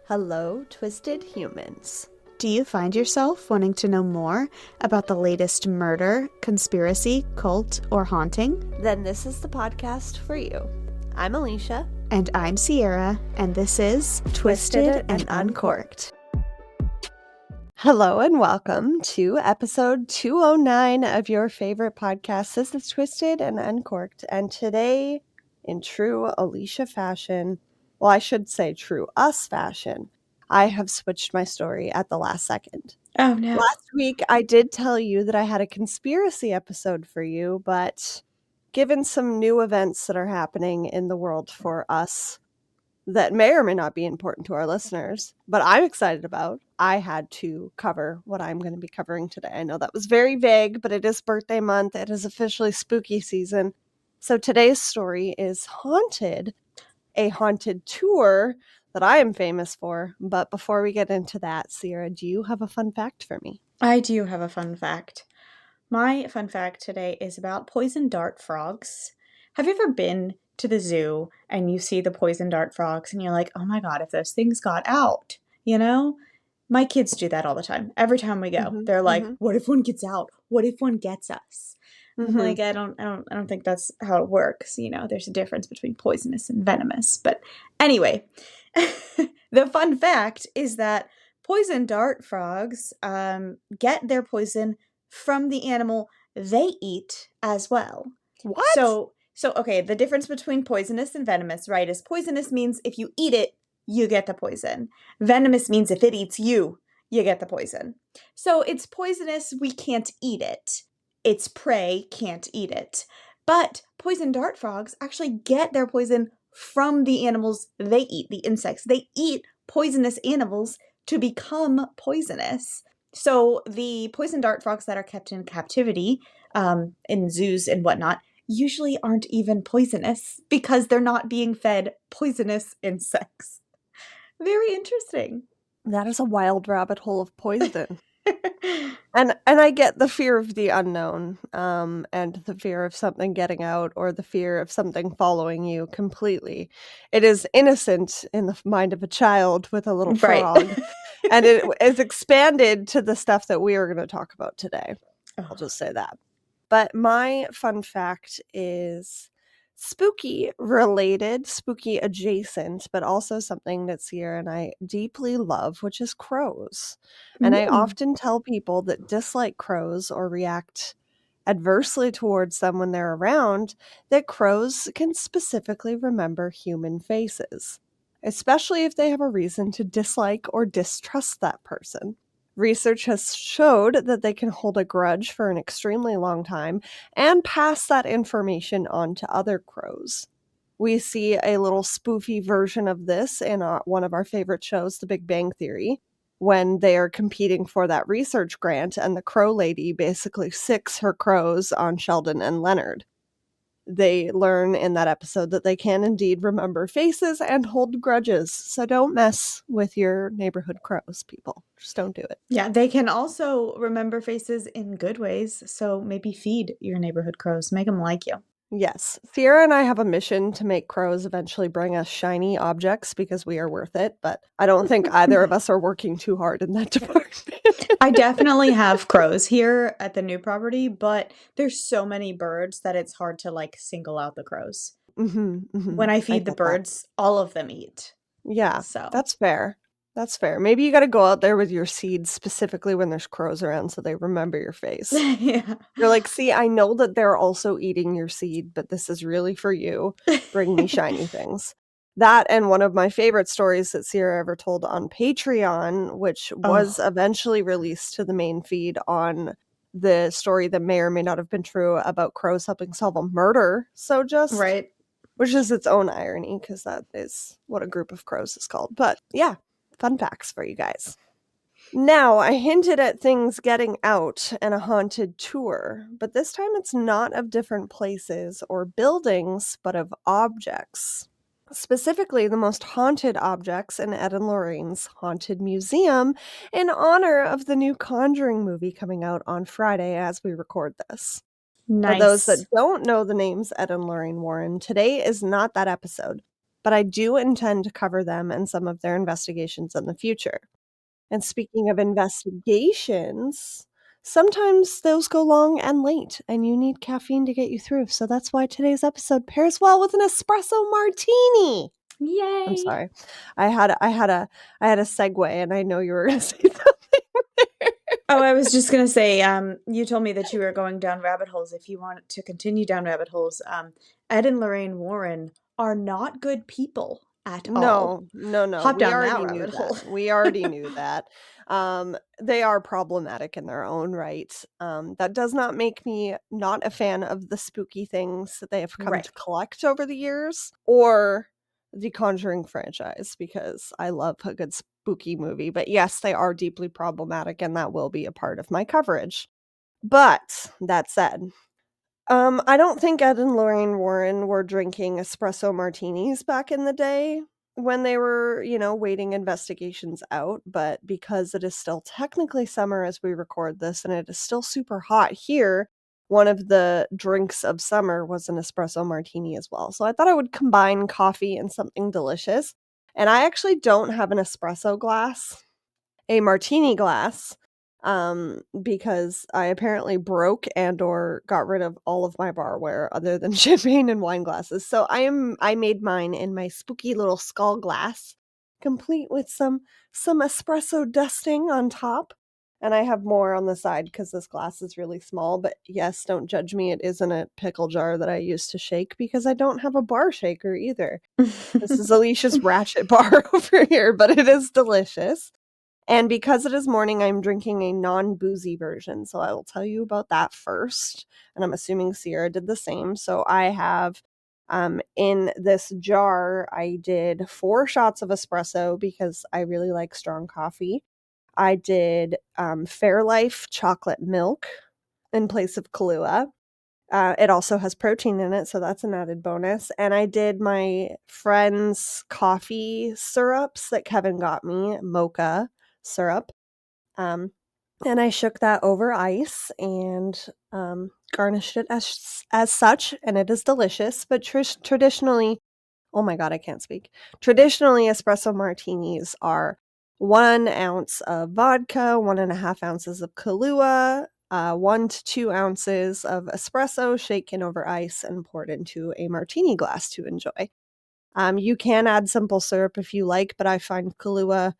Hello, twisted humans. Do you find yourself wanting to know more about the latest murder, conspiracy, cult, or haunting? Then this is the podcast for you. I'm Alecia. And I'm Sierra, and this is Twisted and Uncorked. Hello and welcome to episode 209 of your favorite podcast. This is Twisted and Uncorked, and today, in true Alecia fashion, well, I should say true us fashion, I have switched my story at the last second. Oh, no. Last week, I did tell you that I had a conspiracy episode for you, but given some new events that are happening in the world for us that may or may not be important to our listeners, but I'm excited about, I had to cover what I'm going to be covering today. I know that was very vague, but it is birthday month. It is officially spooky season. So today's story is Haunted, a haunted tour that I am famous for. But before we get into that, Sierra, do you have a fun fact for me? I do have a fun fact. My fun fact today is about poison dart frogs. Have you ever been to the zoo and you see the poison dart frogs and you're like, oh my God, if those things got out, you know? My kids do that all the time. Every time we go, they're like, what if one gets out? What if one gets us? I'm like, I don't think that's how it works. You know, there's a difference between poisonous and venomous. But anyway, the fun fact is that poison dart frogs get their poison from the animal they eat as well. What? So okay, the difference between poisonous and venomous, right, is poisonous means if you eat it, you get the poison. Venomous means if it eats you, you get the poison. So it's poisonous, we can't eat it. Its prey can't eat it. But poison dart frogs actually get their poison from the animals they eat, the insects. They eat poisonous animals to become poisonous. So the poison dart frogs that are kept in captivity in zoos and whatnot usually aren't even poisonous because they're not being fed poisonous insects. Very interesting. That is a wild rabbit hole of poison. And I get the fear of the unknown, and the fear of something getting out or the fear of something following you completely. It is innocent in the mind of a child with a little frog. And it is expanded to the stuff that we are going to talk about today. I'll just say that. But my fun fact is spooky related, spooky adjacent, but also something that Sierra and I deeply love, which is crows. And I often tell people that dislike crows or react adversely towards them when they're around, that crows can specifically remember human faces, especially if they have a reason to dislike or distrust that person. Research has showed that they can hold a grudge for an extremely long time and pass that information on to other crows. We see a little spoofy version of this in one of our favorite shows, The Big Bang Theory, when they are competing for that research grant and the crow lady basically sicks her crows on Sheldon and Leonard. They learn in that episode that they can indeed remember faces and hold grudges. So don't mess with your neighborhood crows, people. Just don't do it. Yeah, they can also remember faces in good ways. So maybe feed your neighborhood crows. Make them like you. Yes. Sierra and I have a mission to make crows eventually bring us shiny objects because we are worth it. But I don't think either of us are working too hard in that department. I definitely have crows here at the new property, but there's so many birds that it's hard to like single out the crows. When I feed the birds, all of them eat. Yeah, so that's fair. That's fair. Maybe you got to go out there with your seeds specifically when there's crows around so they remember your face. Yeah. You're like, see, I know that they're also eating your seed, but this is really for you. Bring me shiny things. That and one of my favorite stories that Sierra ever told on Patreon, which was eventually released to the main feed on the story that may or may not have been true about crows helping solve a murder. So just, right. Which is its own irony because that is what a group of crows is called. But yeah, fun facts for you guys. Now, I hinted at things getting out and a haunted tour, but this time it's not of different places or buildings, but of objects. Specifically, the most haunted objects in Ed and Lorraine's Haunted Museum in honor of the new Conjuring movie coming out on Friday as we record this. Nice. For those that don't know the names Ed and Lorraine Warren, today is not that episode. but I do intend to cover them and some of their investigations in the future. And speaking of investigations, sometimes those go long and late, and you need caffeine to get you through. So that's why today's episode pairs well with an espresso martini. Yay! I'm sorry. I had a segue, and I know you were going to say something. Oh, I was just gonna say, you told me that you were going down rabbit holes. If you want to continue down rabbit holes, Ed and Lorraine Warren are not good people at all. No. Hop We down that already knew rabbit hole. that. We already knew that. They are problematic in their own right. That does not make me not a fan of the spooky things that they have come Right. to collect over the years, or the Conjuring franchise, because I love a good spooky movie. But yes, they are deeply problematic, and that will be a part of my coverage. But that said, I don't think Ed and Lorraine Warren were drinking espresso martinis back in the day when they were, waiting investigations out, but because it is still technically summer as we record this and it is still super hot here, one of the drinks of summer was an espresso martini as well. So I thought I would combine coffee and something delicious. And I actually don't have an espresso glass, a martini glass, because I apparently broke and or got rid of all of my barware other than champagne and wine glasses. So I made mine in my spooky little skull glass, complete with some espresso dusting on top. And I have more on the side because this glass is really small. But yes, don't judge me. It isn't a pickle jar that I use to shake because I don't have a bar shaker either. This is Alicia's ratchet bar over here, but it is delicious. And because it is morning, I'm drinking a non-boozy version, so I will tell you about that first, and I'm assuming Sierra did the same. So I have, in this jar, I did 4 shots of espresso because I really like strong coffee. I did, Fairlife chocolate milk in place of Kahlua. It also has protein in it, so that's an added bonus. And I did my friend's coffee syrups that Kevin got me, mocha syrup. Um, and I shook that over ice and garnished it as such, and it is delicious. But traditionally, oh my god, I can't speak. Traditionally, espresso martinis are 1 ounce of vodka, 1.5 ounces of Kahlua, 1 to 2 ounces of espresso shaken over ice and poured into a martini glass to enjoy. You can add simple syrup if you like, but I find Kahlua,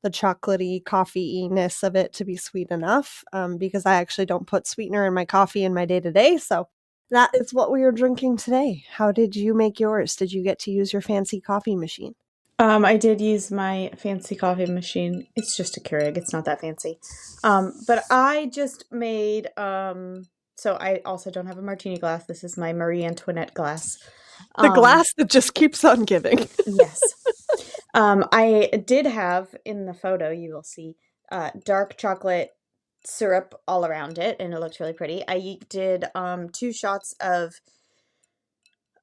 the chocolatey coffee-ness of it, to be sweet enough, because I actually don't put sweetener in my coffee in my day-to-day, so that is what we are drinking today. How did you make yours? Did you get to use your fancy coffee machine? I did use my fancy coffee machine. It's just a Keurig. It's not that fancy. But I just made, so I also don't have a martini glass. This is my Marie Antoinette glass. The glass that just keeps on giving. Yes. I did have, in the photo, you will see, dark chocolate syrup all around it, and it looked really pretty. I did, 2 shots of,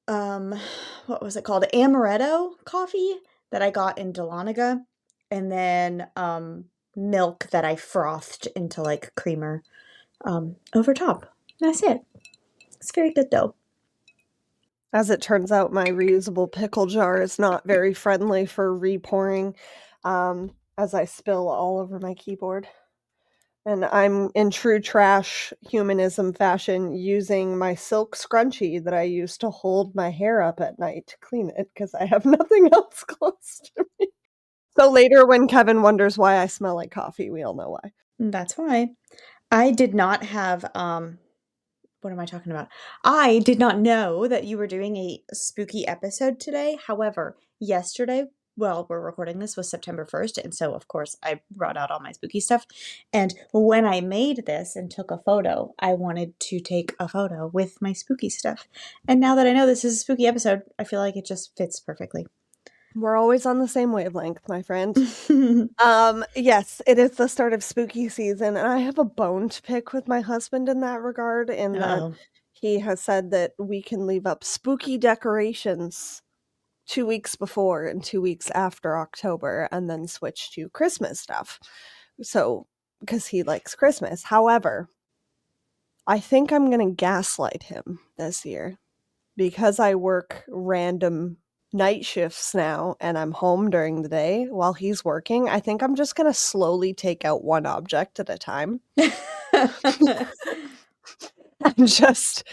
what was it called? Amaretto coffee that I got in Dahlonega, and then milk that I frothed into like creamer over top. That's it. It's very good though. As it turns out, my reusable pickle jar is not very friendly for repouring, as I spill all over my keyboard. And I'm in true trash humanism fashion using my silk scrunchie that I use to hold my hair up at night to clean it because I have nothing else close to me. So later when Kevin wonders why I smell like coffee, we all know why. That's why. I did not have what am I talking about? I did not know that you were doing a spooky episode today. However, yesterday, well, we're recording this, was September 1st, and so of course I brought out all my spooky stuff. And when I made this and took a photo, I wanted to take a photo with my spooky stuff. And now that I know this is a spooky episode, I feel like it just fits perfectly. We're always on the same wavelength, my friend. Yes, it is the start of spooky season, and I have a bone to pick with my husband in that regard, in that Oh. he has said that we can leave up spooky decorations 2 weeks before and 2 weeks after October and then switch to Christmas stuff. So, because he likes Christmas. However, I think I'm gonna gaslight him this year because I work random night shifts now and I'm home during the day while he's working, I think I'm just going to slowly take out one object at a time and just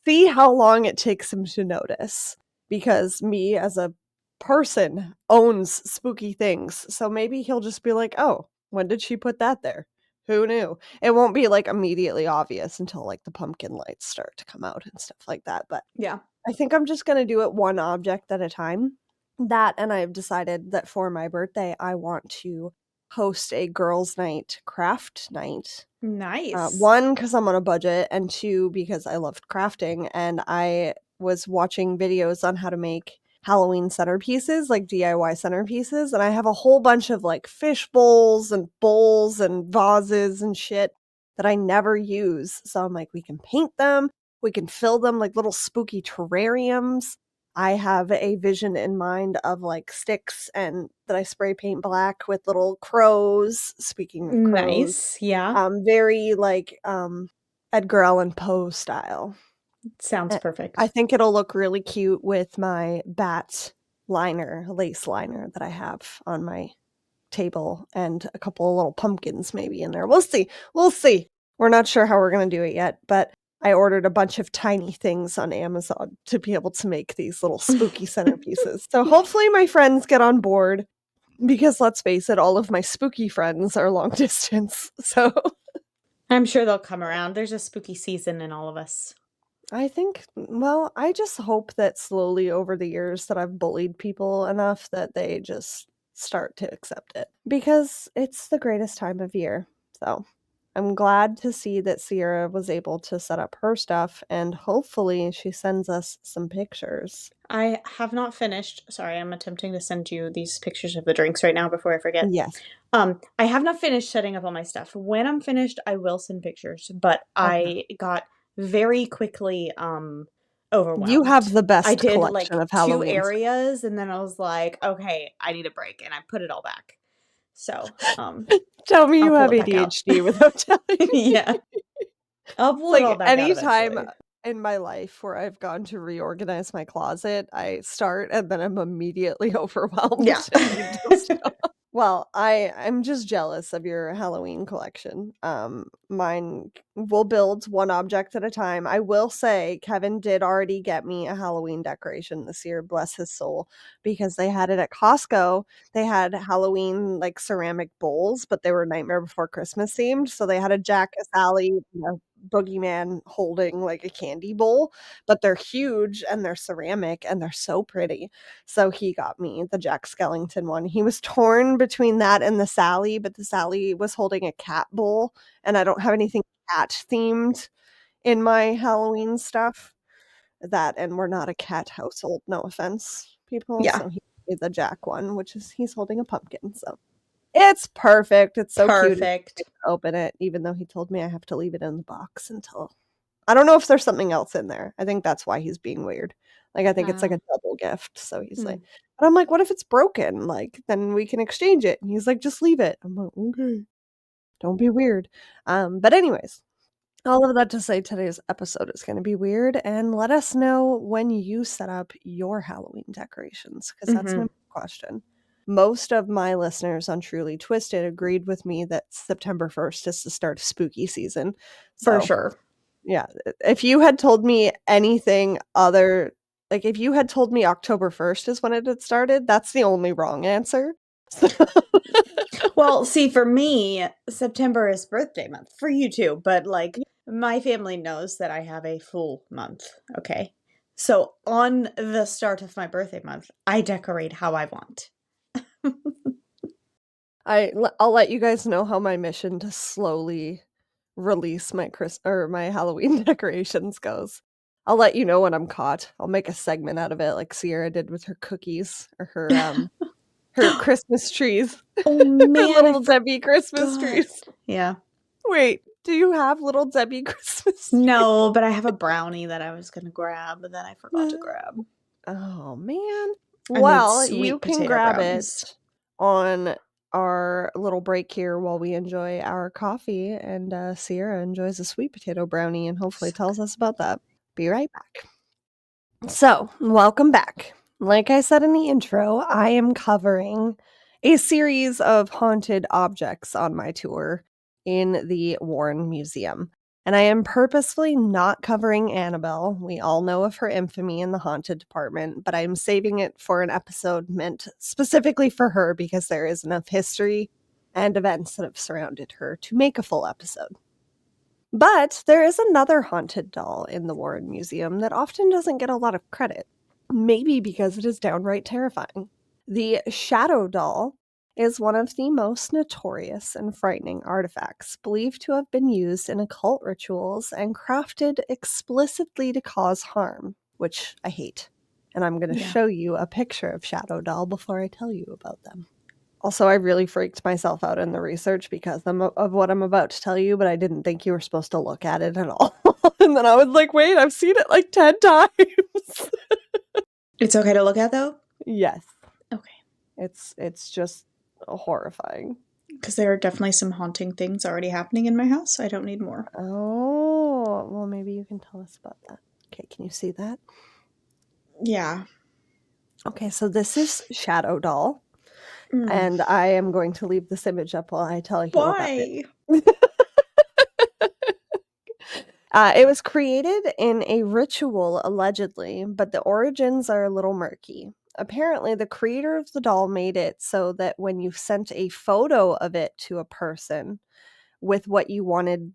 see how long it takes him to notice. Because me as a person owns spooky things. So maybe he'll just be like, oh, when did she put that there? Who knew? It won't be like immediately obvious until like the pumpkin lights start to come out and stuff like that. But Yeah. I think I'm just going to do it one object at a time. That, and I've decided that for my birthday, I want to host a girls' night craft night. Nice. One, because I'm on a budget, and two, because I loved crafting, and I was watching videos on how to make Halloween centerpieces, like DIY centerpieces, and I have a whole bunch of like fish bowls and vases and shit that I never use. So I'm like, we can paint them, we can fill them like little spooky terrariums. I have a vision in mind of like sticks and that I spray paint black with little crows. Speaking of crows, Nice. Yeah. very like Edgar Allan Poe style. Sounds perfect. I think it'll look really cute with my lace liner that I have on my table and a couple of little pumpkins maybe in there. We'll see. We're not sure how we're going to do it yet, but I ordered a bunch of tiny things on Amazon to be able to make these little spooky centerpieces. So hopefully my friends get on board, because let's face it, all of my spooky friends are long distance. So I'm sure they'll come around. There's a spooky season in all of us. I think, well, I just hope that slowly over the years that I've bullied people enough that they just start to accept it, because it's the greatest time of year. So I'm glad to see that Sierra was able to set up her stuff, and hopefully she sends us some pictures. I have not finished. Sorry, I'm attempting to send you these pictures of the drinks right now before I forget. Yes. I have not finished setting up all my stuff. When I'm finished, I will send pictures, but Okay. I got very quickly overwhelmed. You have the best I did collection like of 2 Halloween. areas and then I was like, okay, I need a break, and I put it all back. So, Tell me I'll you pull have it back out. ADHD without telling me. Yeah. I'll It's pull it all like back out anytime eventually. in my life where I've gone to reorganize my closet, I start and then I'm immediately overwhelmed Yeah. and need to stop. Well, I'm just jealous of your Halloween collection. Mine will build one object at a time. I will say Kevin did already get me a Halloween decoration this year, bless his soul, because they had it at Costco. They had Halloween like ceramic bowls, but they were Nightmare Before Christmas themed. So they had a Jack, a Sally, boogeyman holding like a candy bowl, but they're huge and they're ceramic and they're so pretty. So he got me the Jack Skellington one. He was torn between that and the Sally, but the Sally was holding a cat bowl, and I don't have anything cat themed in my Halloween stuff. That, and we're not a cat household, no offense, people. Yeah. So he did the Jack one, which is he's holding a pumpkin. So it's perfect. It's so cute. Perfect. Open it, even though he told me I have to leave it in the box until I don't know if there's something else in there. I think that's why he's being weird. Like, I think it's like a double gift. So he's like, but I'm like, what if it's broken? Like, then we can exchange it. And he's like, just leave it. I'm like, okay, don't be weird. But anyways, all of that to say today's episode is going to be weird, and let us know when you set up your Halloween decorations, because that's my question. Most of my listeners on Truly Twisted agreed with me that September 1st is the start of spooky season. For So, sure. yeah, if you had told me anything other, like if you had told me October 1st is when it had started, that's the only wrong answer. Well, see, for me, September is birthday month. For you too, but like my family knows that I have a full month, okay? So on the start of my birthday month, I decorate how I want. I'll let you guys know how my mission to slowly release my my Halloween decorations goes. I'll let you know when I'm caught. I'll make a segment out of it, like Sierra did with her cookies or her Christmas trees. Oh man, Little Debbie Christmas trees. Yeah. Wait, do you have Little Debbie Christmas trees? No, but I have a brownie that I was gonna grab, but then I forgot to grab. Oh man. I Well, made you sweet can potato grab brownies. it on our little break here while we enjoy our coffee, and Sierra enjoys a sweet potato brownie and hopefully tells us about that. Be right back. So, welcome back. Like I said in the intro, I am covering a series of haunted objects on my tour in the Warren Museum. And I am purposefully not covering Annabelle. We all know of her infamy in the haunted department, but I'm saving it for an episode meant specifically for her because there is enough history and events that have surrounded her to make a full episode. But there is another haunted doll in the Warren Museum that often doesn't get a lot of credit. Maybe because it is downright terrifying. The Shadow Doll is one of the most notorious and frightening artifacts, believed to have been used in occult rituals and crafted explicitly to cause harm, which I hate. And I'm going to show you a picture of Shadow Doll before I tell you about them. Also, I really freaked myself out in the research because of what I'm about to tell you, but I didn't think you were supposed to look at it at all. And then I was like, wait, I've seen it like 10 times. It's okay to look at, though? Yes. Okay. It's just horrifying. Because there are definitely some haunting things already happening in my house, so I don't need more. Oh, well, maybe you can tell us about that. Okay, can you see that? Yeah. Okay, so this is Shadow Doll, and I am going to leave this image up while I tell you about it. It was created in a ritual, allegedly, but the origins are a little murky. Apparently, the creator of the doll made it so that when you sent a photo of it to a person with what you wanted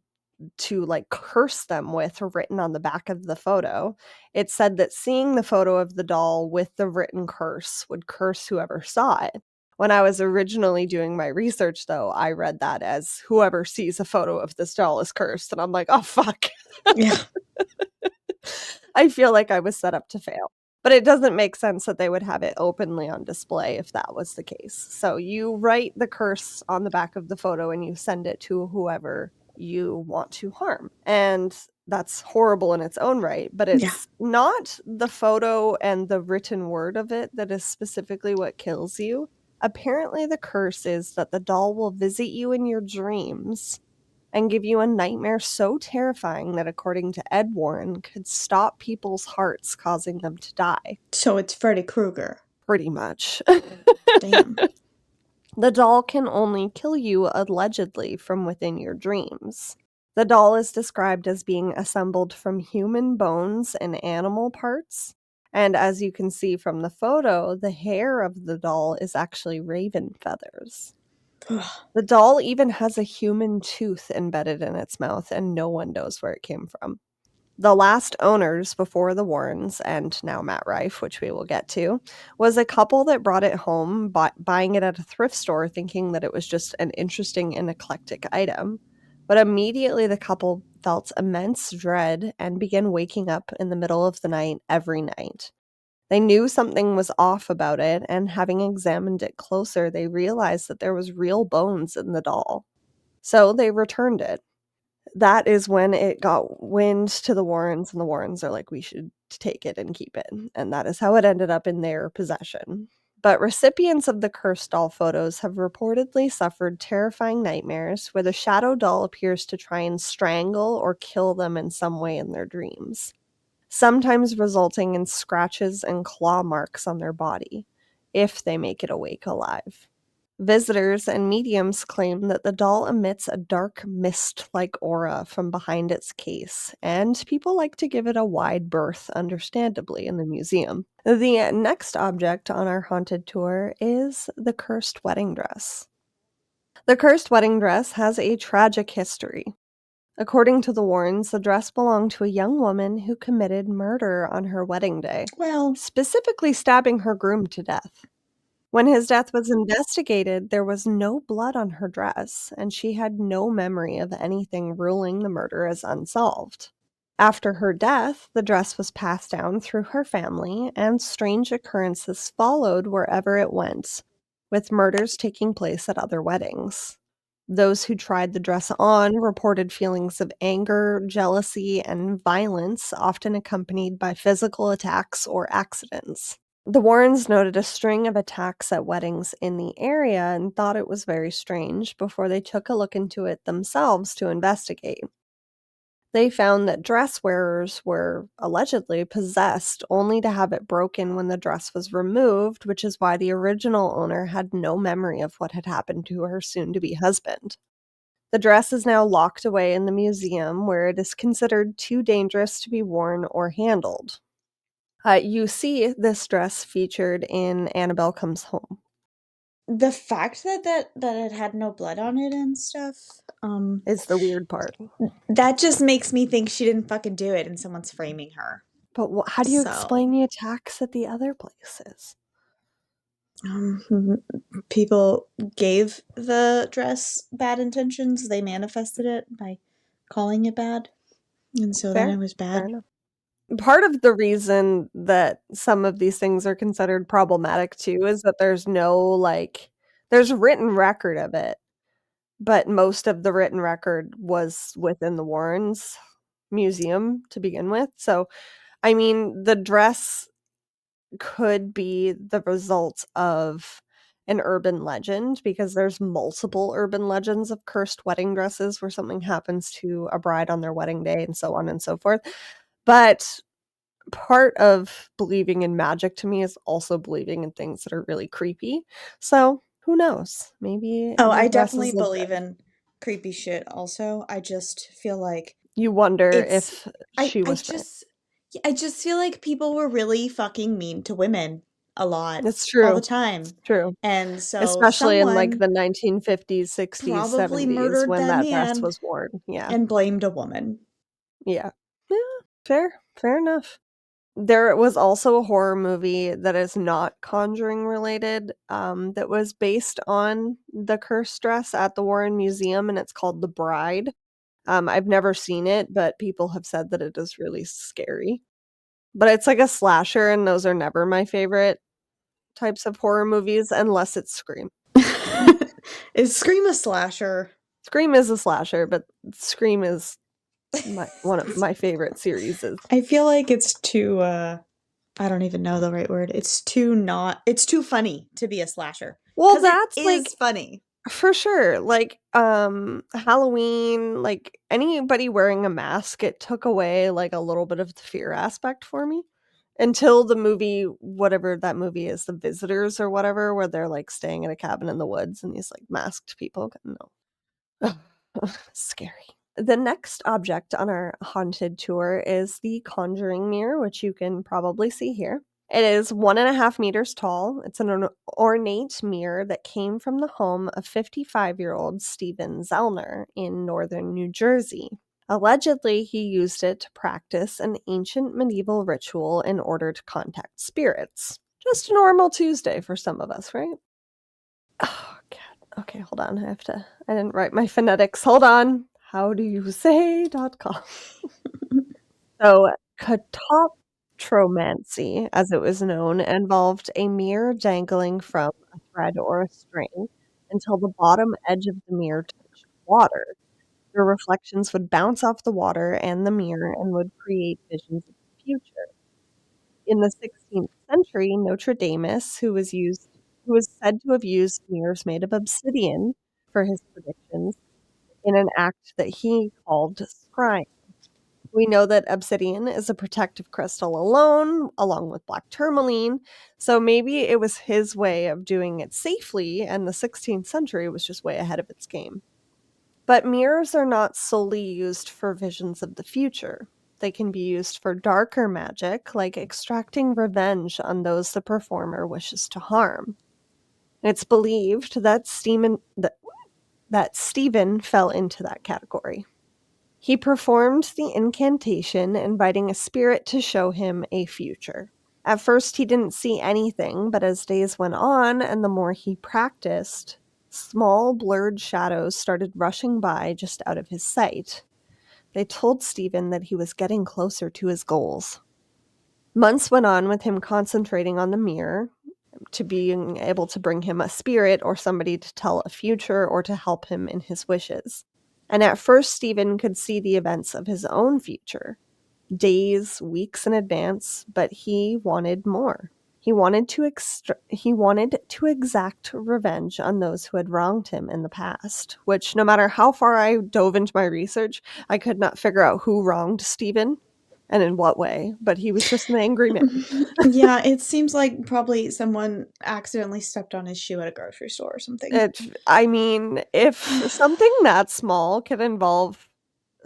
to like curse them with written on the back of the photo, it said that seeing the photo of the doll with the written curse would curse whoever saw it. When I was originally doing my research, though, I read that as whoever sees a photo of this doll is cursed. And I'm like, oh, fuck. Yeah. I feel like I was set up to fail. But it doesn't make sense that they would have it openly on display if that was the case. So you write the curse on the back of the photo and you send it to whoever you want to harm. And that's horrible in its own right, but it's not the photo and the written word of it that is specifically what kills you. Apparently, the curse is that the doll will visit you in your dreams and give you a nightmare so terrifying that, according to Ed Warren, could stop people's hearts, causing them to die. So it's Freddy Krueger. Pretty much. Damn. The doll can only kill you allegedly from within your dreams. The doll is described as being assembled from human bones and animal parts. And as you can see from the photo, the hair of the doll is actually raven feathers. The doll even has a human tooth embedded in its mouth, and no one knows where it came from. The last owners before the Warrens, and now Matt Rife, which we will get to, was a couple that brought it home, buying it at a thrift store, thinking that it was just an interesting and eclectic item. But immediately the couple felt immense dread and began waking up in the middle of the night every night. They knew something was off about it, and having examined it closer, they realized that there was real bones in the doll. So they returned it. That is when it got wind to the Warrens, and the Warrens are like, we should take it and keep it. And that is how it ended up in their possession. But recipients of the cursed doll photos have reportedly suffered terrifying nightmares where the shadow doll appears to try and strangle or kill them in some way in their dreams, sometimes resulting in scratches and claw marks on their body, if they make it awake alive. Visitors and mediums claim that the doll emits a dark mist-like aura from behind its case, and people like to give it a wide berth, understandably, in the museum. The next object on our haunted tour is the cursed wedding dress. The cursed wedding dress has a tragic history. According to the Warrens, the dress belonged to a young woman who committed murder on her wedding day, specifically stabbing her groom to death. When his death was investigated, there was no blood on her dress, and she had no memory of anything, ruling the murder as unsolved. After her death, the dress was passed down through her family, and strange occurrences followed wherever it went, with murders taking place at other weddings. Those who tried the dress on reported feelings of anger, jealousy, and violence, often accompanied by physical attacks or accidents. The Warrens noted a string of attacks at weddings in the area and thought it was very strange before they took a look into it themselves to investigate. They found that dress wearers were allegedly possessed only to have it broken when the dress was removed, which is why the original owner had no memory of what had happened to her soon-to-be husband. The dress is now locked away in the museum, where it is considered too dangerous to be worn or handled. You see this dress featured in Annabelle Comes Home. The fact that it had no blood on it and stuff, Is the weird part. that just makes me think she didn't fucking do it and someone's framing her. But how do you So, explain the attacks at the other places? People gave the dress bad intentions. They manifested it by calling it bad. And so then Fair, it was fair bad. enough. Part of the reason that some of these things are considered problematic too is that there's no, there's written record of it, but most of the written record was within the Warrens museum to begin with. So, I mean, the dress could be the result of an urban legend because there's multiple urban legends of cursed wedding dresses where something happens to a bride on their wedding day and so on and so forth. But part of believing in magic to me is also believing in things that are really creepy. So, who knows? Maybe Oh, the I dress definitely is legit. believe in creepy shit also. I just feel like You wonder it's if I she I was right. just yeah, I just feel like people were really fucking mean to women a lot It's all the true. It's time. true. And so Especially in, like, someone the 1950s, 60s, probably 70s murdered when that that dress man was worn. Yeah. and blamed a woman. Yeah. Yeah, fair enough. There was also a horror movie that is not Conjuring related, that was based on the cursed dress at the Warren Museum, and it's called The Bride. I've never seen it, but people have said that it is really scary. But it's like a slasher, and those are never my favorite types of horror movies unless it's Scream. Is Scream a slasher? Scream is a slasher, but Scream is one of my favorite series. I feel like it's too I don't even know the right word. It's too funny to be a slasher. Well, 'Cause it that's, is funny. for sure, Halloween, anybody wearing a mask, it took away, a little bit of the fear aspect for me, until the movie, whatever that movie is, The Visitors or whatever, where they're, staying in a cabin in the woods and these, masked people, no. Scary. The next object on our haunted tour is the Conjuring Mirror, which you can probably see here. It is 1.5 meters tall. It's an ornate mirror that came from the home of 55-year-old Stephen Zellner in northern New Jersey. Allegedly, he used it to practice an ancient medieval ritual in order to contact spirits. Just a normal Tuesday for some of us, right? Oh, God. Okay, hold on. I didn't write my phonetics. Hold on. How do you say.com? So, Tromancy, as it was known, involved a mirror dangling from a thread or a string until the bottom edge of the mirror touched water. Your reflections would bounce off the water and the mirror and would create visions of the future. In the 16th century, Nostradamus, who was said to have used mirrors made of obsidian for his predictions in an act that he called scrying. We know that obsidian is a protective crystal along with black tourmaline, so maybe it was his way of doing it safely, and the 16th century was just way ahead of its game. But mirrors are not solely used for visions of the future. They can be used for darker magic, like extracting revenge on those the performer wishes to harm. It's believed that Stephen fell into that category. He performed the incantation, inviting a spirit to show him a future. At first, he didn't see anything, but as days went on and the more he practiced, small blurred shadows started rushing by just out of his sight. They told Stephen that he was getting closer to his goals. Months went on with him concentrating on the mirror, to being able to bring him a spirit or somebody to tell a future or to help him in his wishes. And at first, Stephen could see the events of his own future, days, weeks in advance, but he wanted more. He wanted to exact revenge on those who had wronged him in the past, which no matter how far I dove into my research, I could not figure out who wronged Stephen and in what way, but he was just an angry man. Yeah, it seems like probably someone accidentally stepped on his shoe at a grocery store or something. I mean, if something that small could involve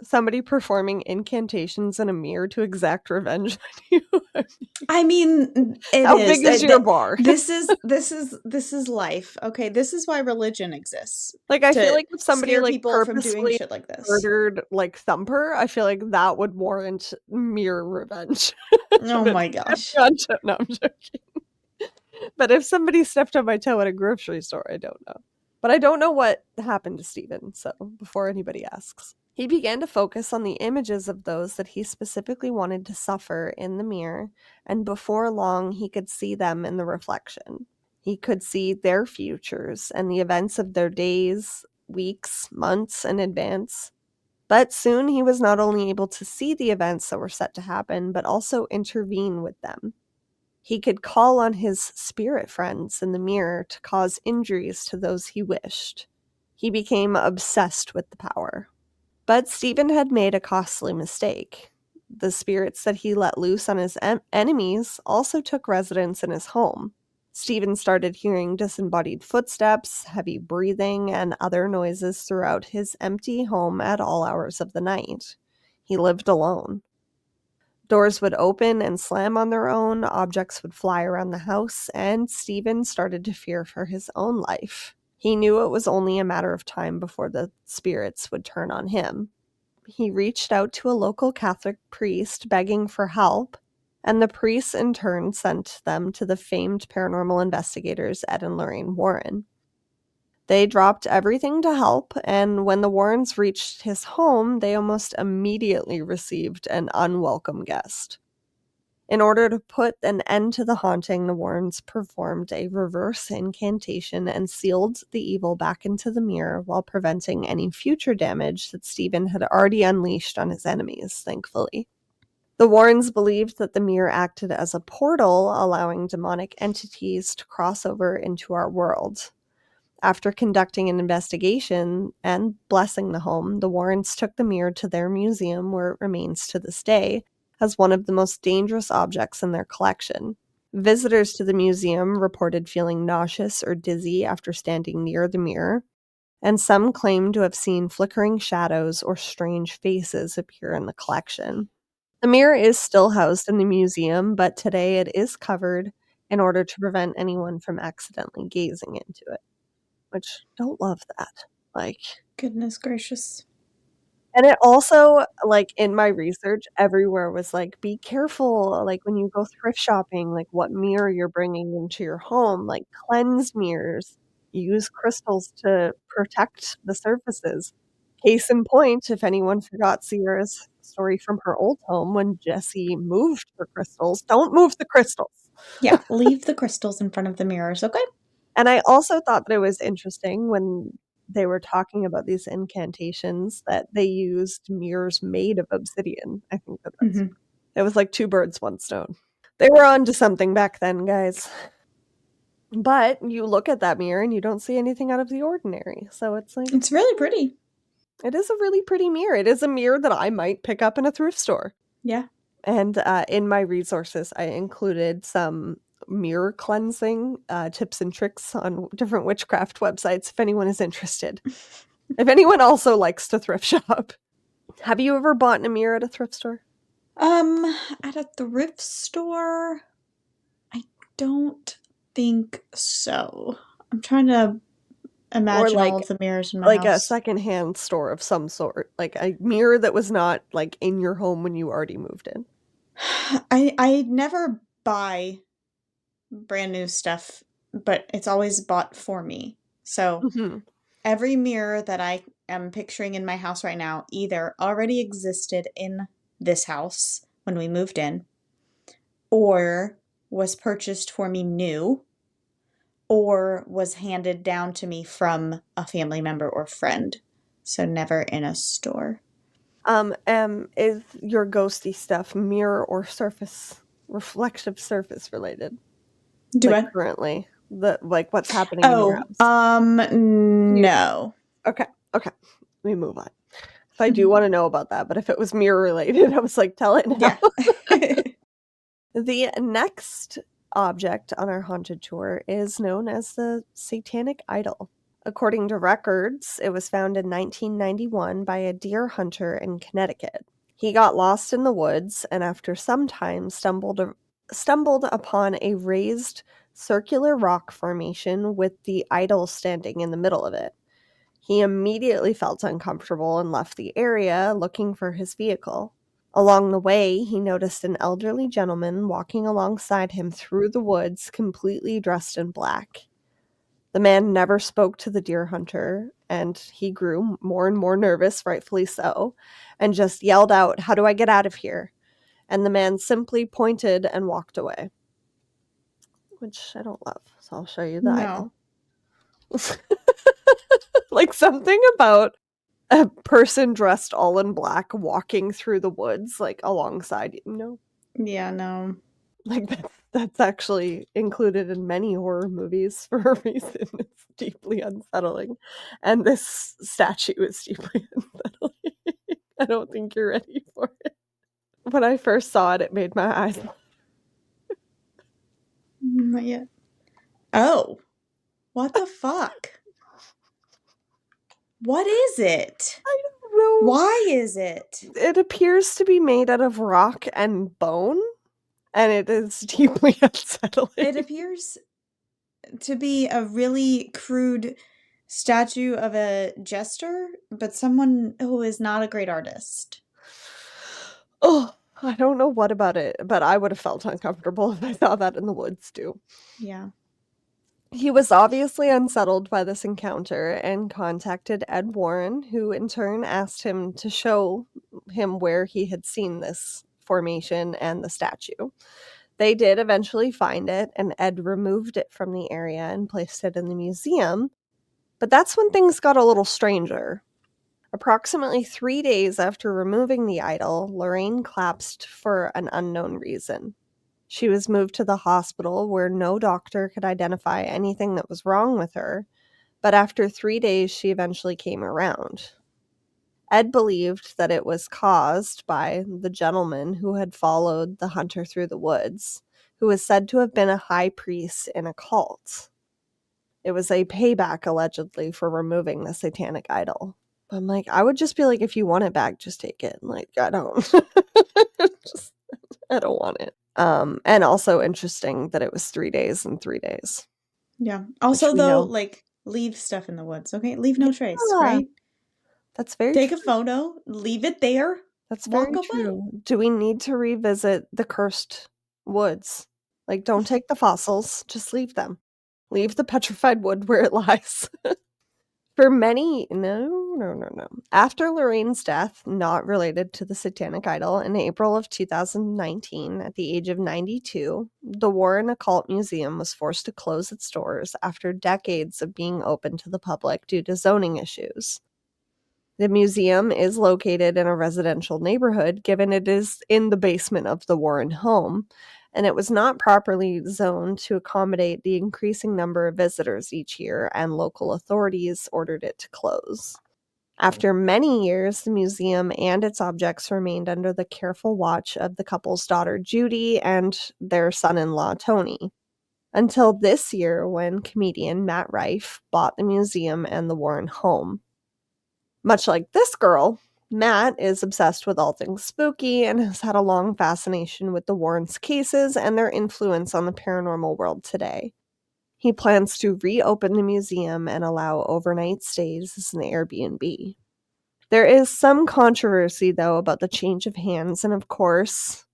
somebody performing incantations in a mirror to exact revenge on you, I mean, it how is. big is your bar? This is life. Okay, this is why religion exists. Like, I feel To like if somebody, scare like, people from doing purposely shit like this. murdered, like, Thumper, I feel like that would warrant mirror revenge. Oh But my gosh. gotcha. No, I'm joking. But if somebody stepped on my toe at a grocery store, I don't know. But I don't know what happened to Stephen, so before anybody asks. He began to focus on the images of those that he specifically wanted to suffer in the mirror, and before long he could see them in the reflection. He could see their futures and the events of their days, weeks, months in advance. But soon he was not only able to see the events that were set to happen, but also intervene with them. He could call on his spirit friends in the mirror to cause injuries to those he wished. He became obsessed with the power. But Stephen had made a costly mistake. The spirits that he let loose on his enemies also took residence in his home. Stephen started hearing disembodied footsteps, heavy breathing, and other noises throughout his empty home at all hours of the night. He lived alone. Doors would open and slam on their own, objects would fly around the house, and Stephen started to fear for his own life. He knew it was only a matter of time before the spirits would turn on him. He reached out to a local Catholic priest begging for help, and the priest in turn sent them to the famed paranormal investigators Ed and Lorraine Warren. They dropped everything to help, and when the Warrens reached his home, they almost immediately received an unwelcome guest. In order to put an end to the haunting, the Warrens performed a reverse incantation and sealed the evil back into the mirror while preventing any future damage that Stephen had already unleashed on his enemies, thankfully. The Warrens believed that the mirror acted as a portal, allowing demonic entities to cross over into our world. After conducting an investigation and blessing the home, the Warrens took the mirror to their museum, where it remains to this day as one of the most dangerous objects in their collection. Visitors to the museum reported feeling nauseous or dizzy after standing near the mirror, and some claimed to have seen flickering shadows or strange faces appear in the collection. The mirror is still housed in the museum, but today it is covered in order to prevent anyone from accidentally gazing into it. Which, don't love that. Like, Goodness gracious. and it also, like, in my research, everywhere was like, be careful, like, when you go thrift shopping, like, what mirror you're bringing into your home, like, cleanse mirrors, use crystals to protect the surfaces. Case in point, if anyone forgot Sierra's story from her old home when Jessie moved her crystals, don't move the crystals. Yeah, leave the crystals in front of the mirrors, okay? And I also thought that it was interesting when they were talking about these incantations that they used mirrors made of obsidian. I think that's Mhm. it was like 2 birds, 1 stone. They were on to something back then, guys. But you look at that mirror and you don't see anything out of the ordinary. So it's like, It's really pretty. it is a really pretty mirror. It is a mirror that I might pick up in a thrift store. Yeah. And in my resources, I included some mirror cleansing tips and tricks on different witchcraft websites if anyone is interested. If anyone also likes to thrift shop. Have you ever bought a mirror at a thrift store? At a thrift store, I don't think so. I'm trying to Or imagine all of the mirrors in my like a house. secondhand store of some sort, like a mirror that was not like in your home when you already moved in. I never buy brand new stuff, but it's always bought for me. So Mhm. every mirror that I am picturing in my house right now either already existed in this house when we moved in, or was purchased for me new, or was handed down to me from a family member or friend. So never in a store. Is your ghosty stuff mirror or surface reflective surface related? Do like, what? currently? What's happening in your Oh, house? no. Okay, okay. Let me move on. If I do wanna know about that, but if it was mirror related, I was like, "Tell it now." Yeah. The next object on our haunted tour is known as the Satanic Idol. According to records, it was found in 1991 by a deer hunter in Connecticut. He got lost in the woods and after some time stumbled upon a raised circular rock formation with the idol standing in the middle of it. He immediately felt uncomfortable and left the area looking for his vehicle. Along the way, he noticed an elderly gentleman walking alongside him through the woods, completely dressed in black. The man never spoke to the deer hunter, and he grew more and more nervous, rightfully so, and just yelled out, "How do I get out of here?" And the man simply pointed and walked away, which I don't love. So I'll show you the No. idol. Like something about a person dressed all in black walking through the woods, like alongside you, Yeah, no. like that's actually included in many horror movies for a reason. It's deeply unsettling, and this statue is deeply unsettling. I don't think you're ready for it. When I first saw it, it made my eyes. Not yet. Oh. What the fuck? What is it? I don't know. Why is it? It appears to be made out of rock and bone, and it is deeply unsettling. It appears to be a really crude statue of a jester, but someone who is not a great artist. Oh, I don't know what about it, but I would have felt uncomfortable if I saw that in the woods too. Yeah. He was obviously unsettled by this encounter and contacted Ed Warren, who in turn asked him to show him where he had seen this formation and the statue. They did eventually find it, and Ed removed it from the area and placed it in the museum. But that's when things got a little stranger. Approximately 3 days after removing the idol, Lorraine collapsed for an unknown reason. She was moved to the hospital where no doctor could identify anything that was wrong with her, but after 3 days she eventually came around. Ed believed that it was caused by the gentleman who had followed the hunter through the woods, who was said to have been a high priest in a cult. It was a payback, allegedly, for removing the satanic idol. I'm like, I would just be like, if you want it back, just take it. Like, I don't. I don't want it. And also interesting that it was 3 days and 3 days. Yeah. Also, we though, know. like, leave stuff in the woods, okay? Leave no trace, Yeah, right? that's very Take true. a photo, leave it there, That's walk very away. true. Do we need to revisit the cursed woods? Like, don't take the fossils, just leave them. Leave the petrified wood where it lies. For many, no. After Lorraine's death, not related to the Satanic Idol, in April of 2019, at the age of 92, the Warren Occult Museum was forced to close its doors after decades of being open to the public due to zoning issues. The museum is located in a residential neighborhood, given it is in the basement of the Warren home, and it was not properly zoned to accommodate the increasing number of visitors each year, and local authorities ordered it to close. After many years, the museum and its objects remained under the careful watch of the couple's daughter Judy and their son-in-law Tony, until this year when comedian Matt Rife bought the museum and the Warren home. Much like this girl, Matt is obsessed with all things spooky and has had a long fascination with the Warrens' cases and their influence on the paranormal world today. He plans to reopen the museum and allow overnight stays as an Airbnb. There is some controversy, though, about the change of hands, and of course,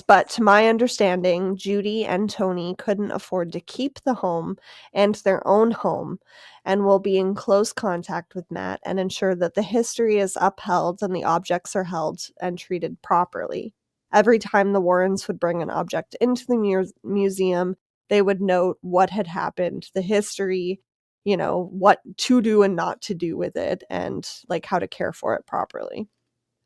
but to my understanding, Judy and Tony couldn't afford to keep the home and their own home, and will be in close contact with Matt and ensure that the history is upheld and the objects are held and treated properly. Every time the Warrens would bring an object into the museum, they would note what had happened, the history, what to do and not to do with it, and like how to care for it properly.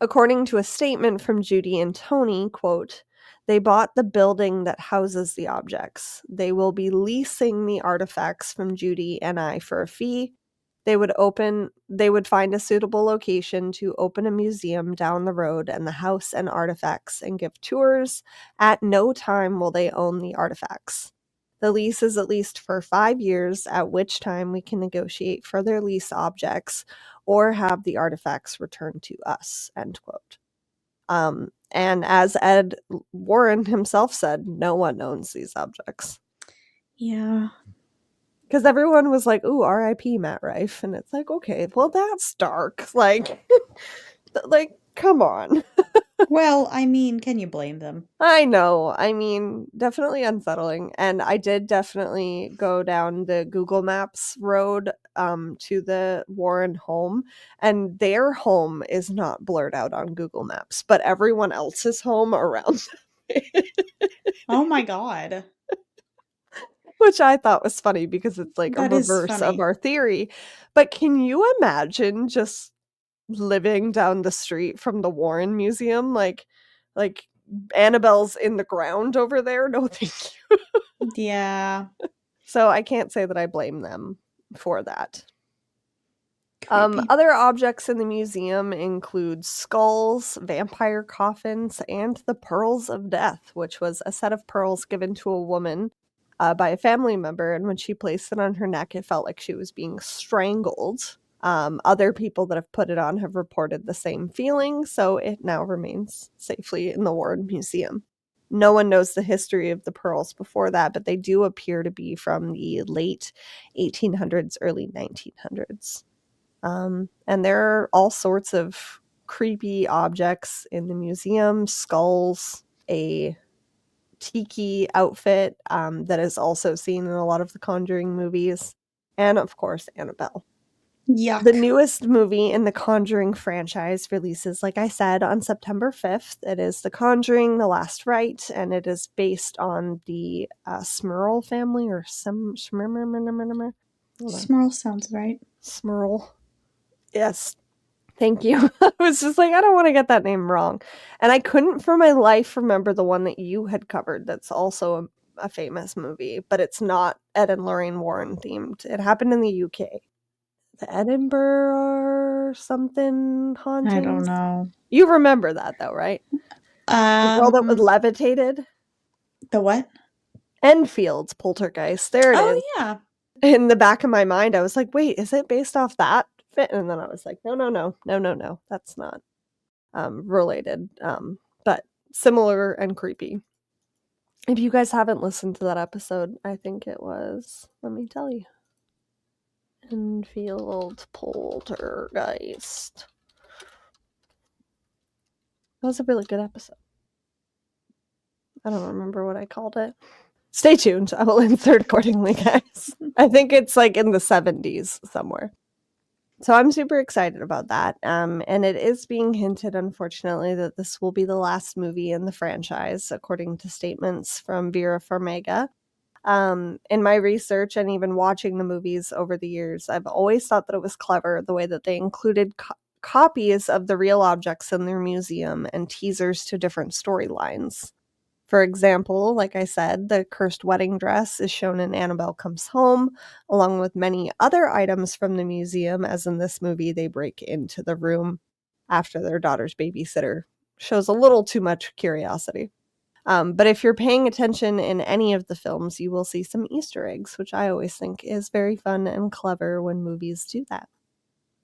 According to a statement from Judy and Tony, quote, They bought the building that houses the objects. They will be leasing the artifacts from Judy and I for a fee. They would find a suitable location to open a museum down the road and the house and artifacts and give tours. At no time will they own the artifacts. The lease is at least for 5 years, at which time we can negotiate further lease objects or have the artifacts returned to us, end quote. And as Ed Warren himself said, no one owns these objects. Yeah. Because everyone was like, ooh, R.I.P. Matt Rife. And it's like, okay, well, that's dark. Like, come on. Well, I mean, can you blame them? I know. I mean, definitely unsettling. And I did definitely go down the Google Maps road to the Warren home. And their home is not blurred out on Google Maps, but everyone else's home around Oh my God. which I thought was funny because it's like a That is reverse of funny. our theory. But can you imagine just living down the street from the Warren Museum? Like Annabelle's in the ground over there? No, thank you. Yeah. So I can't say that I blame them for that. Creepy. Other objects in the museum include skulls, vampire coffins, and the Pearls of Death, which was a set of pearls given to a woman by a family member, and when she placed it on her neck, it felt like she was being strangled. Other people that have put it on have reported the same feeling, so it now remains safely in the Warren Museum. No one knows the history of the pearls before that, but they do appear to be from the late 1800s, early 1900s. And there are all sorts of creepy objects in the museum, skulls, a tiki outfit that is also seen in a lot of the Conjuring movies, and of course, Annabelle. Yuck. The newest movie in the Conjuring franchise releases, like I said, on September 5th. It is The Conjuring, The Last Rite, and it is based on the Smurl family, or Smurl. Smurl sounds right. Smurl. Yes. Thank you. I was just like, I don't want to get that name wrong. And I couldn't for my life remember the one that you had covered that's also a famous movie, but it's not Ed and Lorraine Warren themed. It happened in the UK. The Edinburgh or something hauntings? I don't know. You remember that though, right? The girl that was levitated? The what? Enfield's Poltergeist. There it is. Oh, yeah. In the back of my mind, I was like, wait, is it based off that? And then I was like, no, that's not related, but similar and creepy. If you guys haven't listened to that episode, I think it was, let me tell you, Enfield Poltergeist. That was a really good episode. I don't remember what I called it. Stay tuned. I will insert accordingly, guys. I think it's like in the 70s somewhere. So I'm super excited about that. And it is being hinted, unfortunately, that this will be the last movie in the franchise, according to statements from Vera Farmiga. In my research and even watching the movies over the years, I've always thought that it was clever the way that they included copies of the real objects in their museum and teasers to different storylines. For example, like I said, the cursed wedding dress is shown in Annabelle Comes Home, along with many other items from the museum, as in this movie, they break into the room after their daughter's babysitter. Shows a little too much curiosity. But if you're paying attention in any of the films, you will see some Easter eggs, which I always think is very fun and clever when movies do that.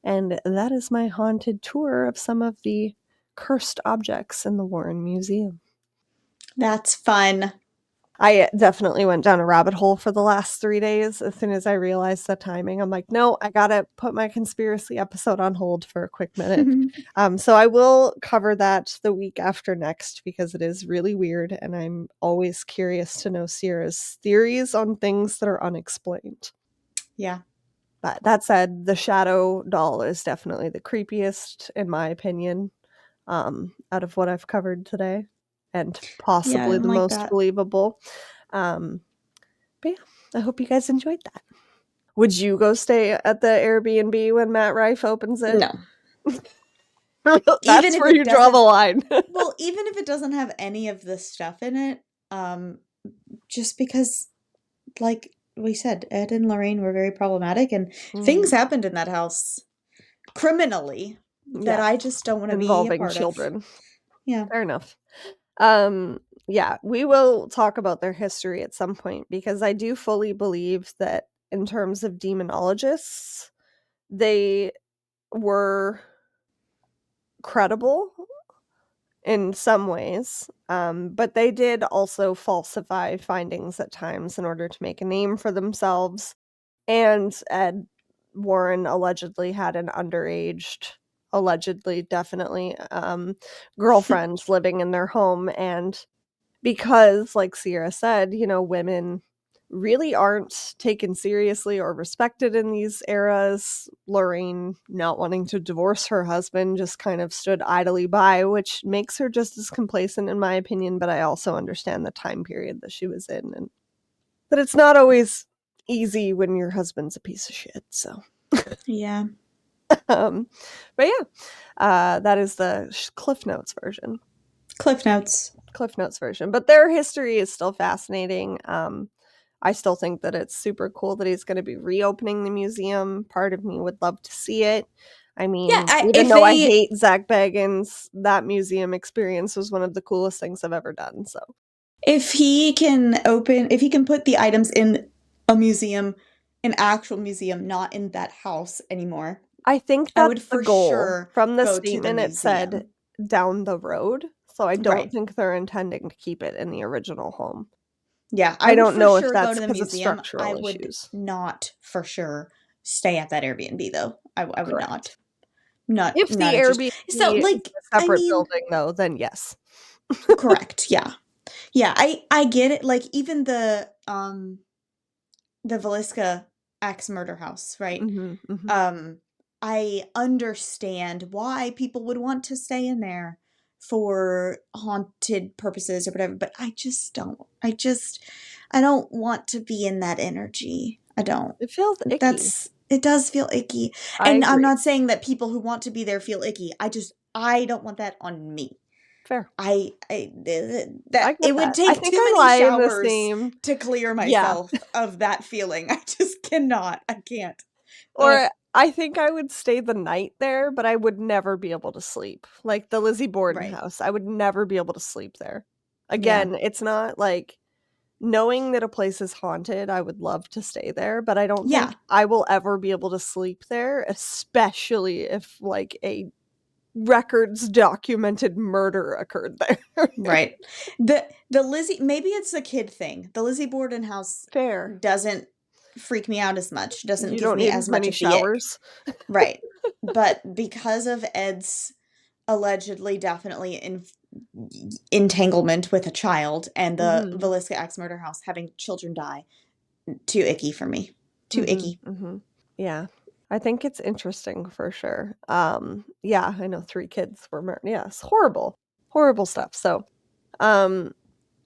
And that is my haunted tour of some of the cursed objects in the Warren Museum. That's fun. I definitely went down a rabbit hole for the last 3 days. As soon as I realized the timing, I'm like, no, I gotta put my conspiracy episode on hold for a quick minute. So I will cover that the week after next because it is really weird, and I'm always curious to know Sierra's theories on things that are unexplained. Yeah. But that said, the shadow doll is definitely the creepiest, in my opinion, out of what I've covered today. And possibly the most believable. But yeah, I hope you guys enjoyed that. Would you go stay at the Airbnb when Matt Rife opens it? No. That's if where it you draw the line. Well, even if it doesn't have any of the stuff in it, just because, like we said, Ed and Lorraine were very problematic, and things happened in that house criminally that Yeah. I just don't want to be a Involving part of. children. Yeah. Fair enough. Yeah, we will talk about their history at some point because I do fully believe that in terms of demonologists, they were credible in some ways, but they did also falsify findings at times in order to make a name for themselves. And Ed Warren allegedly had an underaged, allegedly, definitely, girlfriend living in their home. And because, like Sierra said, women really aren't taken seriously or respected in these eras. Lorraine, not wanting to divorce her husband, just kind of stood idly by, which makes her just as complacent, in my opinion. But I also understand the time period that she was in and that it's not always easy when your husband's a piece of shit. So, Yeah. but yeah, that is the Cliff Notes version. Cliff Notes version, but their history is still fascinating. I still think that it's super cool that he's going to be reopening the museum. Part of me would love to see it. I mean, even though I hate Zach Bagans, that museum experience was one of the coolest things I've ever done. So if he can put the items in a museum, an actual museum, not in that house anymore, I think I would that's the for goal. sure From the go to the statement, it said museum. down the road. So I don't Right. think they're intending to keep it in the original home. Yeah, I would don't for know if sure that's go to the because of museum. I structural would issues. not for sure stay at that Airbnb though. I would Correct. not. If the interested. Airbnb So is like, a I separate mean, building, though, then yes. correct. Yeah. Yeah, I get it. Like even the Villisca axe murder house, right? Mhm, mhm. I understand why people would want to stay in there for haunted purposes or whatever, but I just don't. I don't want to be in that energy. I don't. It feels icky. It does feel icky. I And I'm agree. not saying that people who want to be there feel icky. I don't want that on me. Fair. I I that get it would that. I take think too I many lie in the showers same to clear Yeah. myself of that feeling. I just cannot. I can't. Ugh. Or I think I would stay the night there, but I would never be able to sleep. Like the Lizzie Borden Right. house, I would never be able to sleep there. Yeah. Again, it's not like knowing that a place is haunted, I would love to stay there, but I don't Yeah. think I will ever be able to sleep there, especially if like a records documented murder occurred there. Right. The Lizzie, maybe it's a kid thing. The Lizzie Borden house Fair. doesn't freak me out as much. Doesn't You give don't me need as as much many of the ick. showers. Right. But because of Ed's allegedly definitely entanglement with a child and the Mhm. Villisca axe murder house having children die, too icky for me. Too Mhm, icky. mhm. Yeah. I think it's interesting for sure. Yeah, I know 3 kids were murdered. Yeah, it's horrible. Horrible stuff. So, um,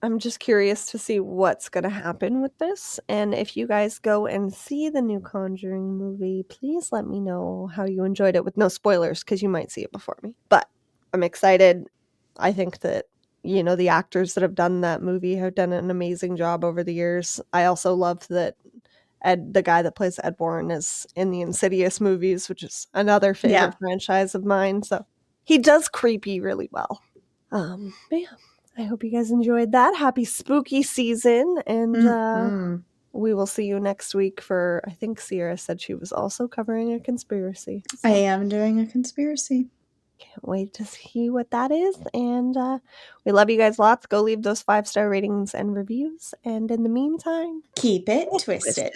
I'm just curious to see what's gonna happen with this, and if you guys go and see the new Conjuring movie, please let me know how you enjoyed it with no spoilers, because you might see it before me. But I'm excited. I think that, the actors that have done that movie have done an amazing job over the years. I also love that the guy that plays Ed Warren is in the Insidious movies, which is another favorite franchise of mine, so he does creepy really well. But yeah, I hope you guys enjoyed that. Happy spooky season, and we will see you next week for, I think Sierra said she was also covering a conspiracy. So I am doing a conspiracy. Can't wait to see what that is, and we love you guys lots. Go leave those 5-star ratings and reviews, and in the meantime, keep it twisted.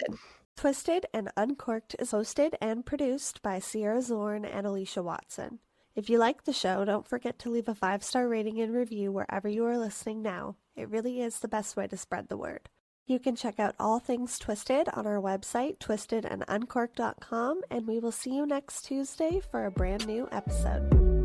Twisted and Uncorked is hosted and produced by Sierra Zorn and Alicia Watson. If you like the show, don't forget to leave a 5-star rating and review wherever you are listening now. It really is the best way to spread the word. You can check out all things Twisted on our website, twistedanduncorked.com, and we will see you next Tuesday for a brand new episode.